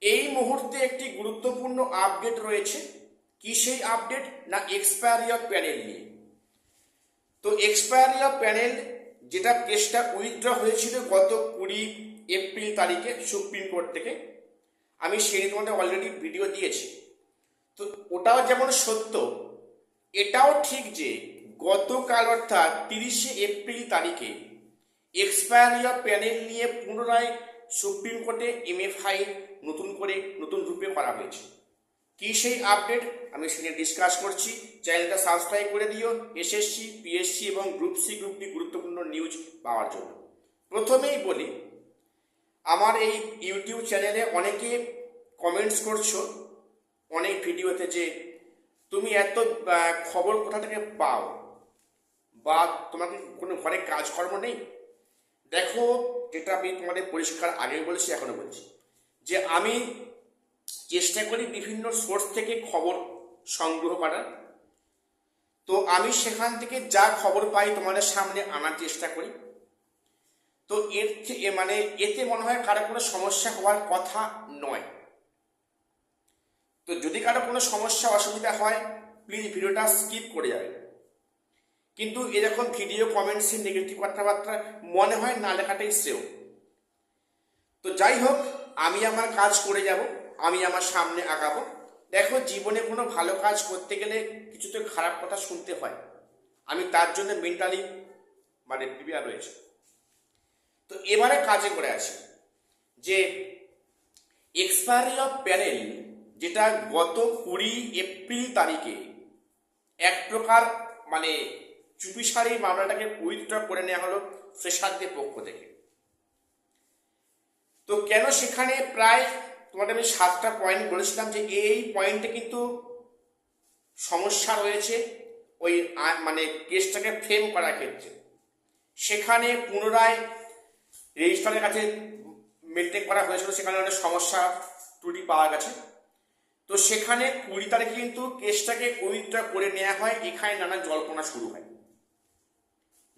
এই মুহূর্তে একটি গুরুত্বপূর্ণ আপডেট রয়েছে। কি সেই আপডেট? না এক্সপায়ারি অফ প্যানেল নিয়ে। তো এক্সপায়ারি অফ প্যানেল যেটা কেসটা উইথড্র হয়েছিল গত 20 এপ্রিল তারিখে সুপ্রিম কোর্ট থেকে, আমি সেই তোমাদের অলরেডি ভিডিও দিয়েছি। তো ওটাও যেমন সত্য, এটাও ঠিক যে গতকাল অর্থাৎ 30শে এপ্রিল তারিখে এক্সপায়ারি অফ প্যানেল নিয়ে পুনরায় সুপ্রিম কোর্টে ফাইল নতুন রূপে করা হয়েছে। কি সেই আপডেট আমি সেটা ডিসকাস করছি। চ্যানেলটা সাবস্ক্রাইব করে দিও এসএসসি, পিএসসি এবং গ্রুপ সি, গ্রুপ ডি গুরুত্বপূর্ণ নিউজ পাওয়ার জন্য। প্রথমেই বলি, আমার এই ইউটিউব চ্যানেলে অনেকে কমেন্টস করছো অনেক ভিডিওতে যে তুমি এত খবর কোথা থেকে পাও, বা তোমাকে কোনো ঘরে কাজকর্ম নেই। দেখো, যেটা আমি তোমাদের পরিষ্কার আগে বলেছি এখনো বলছি, যে আমি চেষ্টা করি বিভিন্ন সোর্স থেকে খবর সংগ্রহ করার। তো আমি সেখান থেকে যা খবর পাই তোমাদের সামনে আনার চেষ্টা করি। তো এতে মনে হয় কারো কোনো সমস্যা হওয়ার কথা নয়। তো যদি কারো কোনো সমস্যা অসুবিধা হয় প্লিজ ভিডিওটা স্কিপ করে যাবে। কিন্তু এরকম ভিডিও কমেন্টসে নেগেটিভ কথাবার্তা মনে হয় না লেখাটাই শ্রেয়। তো যাই হোক, আমি আমার কাজ করে যাব, আমি আমার সামনে আগাবো। দেখো, জীবনে কোনো ভালো কাজ করতে গেলে কিছু তো খারাপ কথা শুনতে হয়, আমি তার জন্য মেন্টালি প্রিপেয়ার রয়েছে। তো এবারে কাজে করে আছি যে এক্সপায়ারি অফ প্যানেল, যেটা গত 20 এপ্রিল তারিখে এক প্রকার চুপিসারি মামলাটাকে উইথড্র করে নেওয়া হলো ফ্রেশারদের পক্ষ থেকে। তো কেন সেখানে প্রায় তোমাদের আমি 7টা পয়েন্ট বলেছিলাম যে এই পয়েন্টে কিন্তু সমস্যা রয়েছে ওই কেসটাকে ফ্রেম করার ক্ষেত্রে। সেখানে পুনরায় রেজিস্ট্রারের কাছে মেনটেন করা হয়েছিল, সেখানে অনেক সমস্যা ত্রুটি পাওয়া গেছে। তো সেখানে 20 তারিখে কিন্তু কেসটাকে উইথড্র করে নেওয়া হয়। এখানে নানা জল্পনা শুরু হয়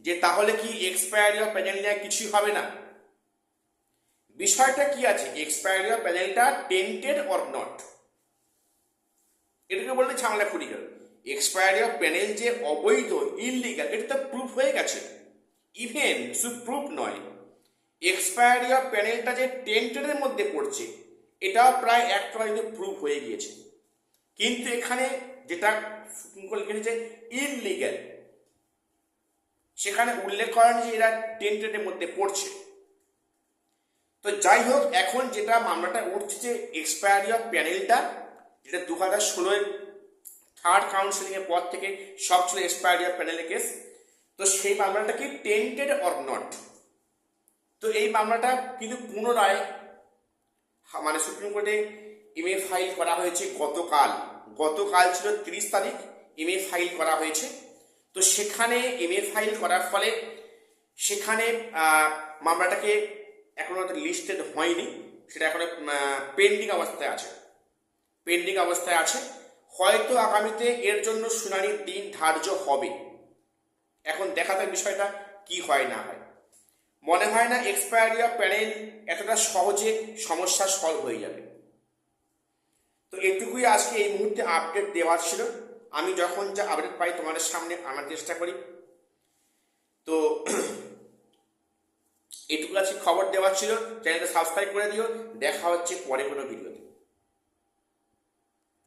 যে তাহলে কি এক্সপায়ারি অফ প্যানেল নিয়ে কিছুই হবে না। বিষয়টা কি আছে, এক্সপায়ারি অফ প্যানেলটা টেন্টেড অর নট, এটাকে বললে ঝামেলা খুঁড়ি গেল। এক্সপায়ারি অফ প্যানেল যে অবৈধ, ইললিগাল, এটা তো প্রুফ হয়ে গেছে। ইভেন শুধু প্রুফ নয়, এক্সপায়ারি অফ প্যানেলটা যে টেন্টেডের মধ্যে পড়ছে এটাও প্রায় এক প্রকার কিন্তু প্রুফ হয়ে গিয়েছে। কিন্তু এখানে যেটা সুপ্রিম কোর্ট লিখেছে ইললিগাল, সেখানে উল্লেখ করেন যে এরা টেন্টেডের মধ্যে পড়ছে। তো যাই হোক, এখন যেটা মামলাটা উঠছে এক্সপায়ারি অফ প্যানেলটা, যেটা 2016 থার্ড কাউন্সিলিং এর পর থেকে সব ছিল এক্সপায়ারি অফ প্যানেলের কেস। তো সেই মামলাটা কি টেন্টেড অর নট। তো এই মামলাটা কিন্তু পুনরায় সুপ্রিম কোর্টে ফাইল করা হয়েছে গতকাল ছিল 30 তারিখ ফাইল করা হয়েছে। তো সেখানে ফাইল করার ফলে সেখানে মামলাটাকে এখনো লিস্টেড হয়নি, সেটা এখনো পেন্ডিং অবস্থায় আছে। হয়তো আগামীতে এর জন্য শুনানির দিন ধার্য হবে। এখন দেখা যাক বিষয়টা কি হয় না হয়। মনে হয় না এক্সপায়ারি অফ প্যানেল এতটা সহজে সমস্যা সলভ হয়ে যাবে। তো এটুকুই আজকে এই মুহূর্তে আপডেট দেওয়ার ছিল। আমি যখন যা আপডেট পাই তোমাদের সামনে আনার চেষ্টা করি। তো এটুকু আজকে খবর দেওয়ার ছিল। চ্যানেলটা সাবস্ক্রাইব করে দিও। দেখা হচ্ছে পরে কোনো ভিডিওতে।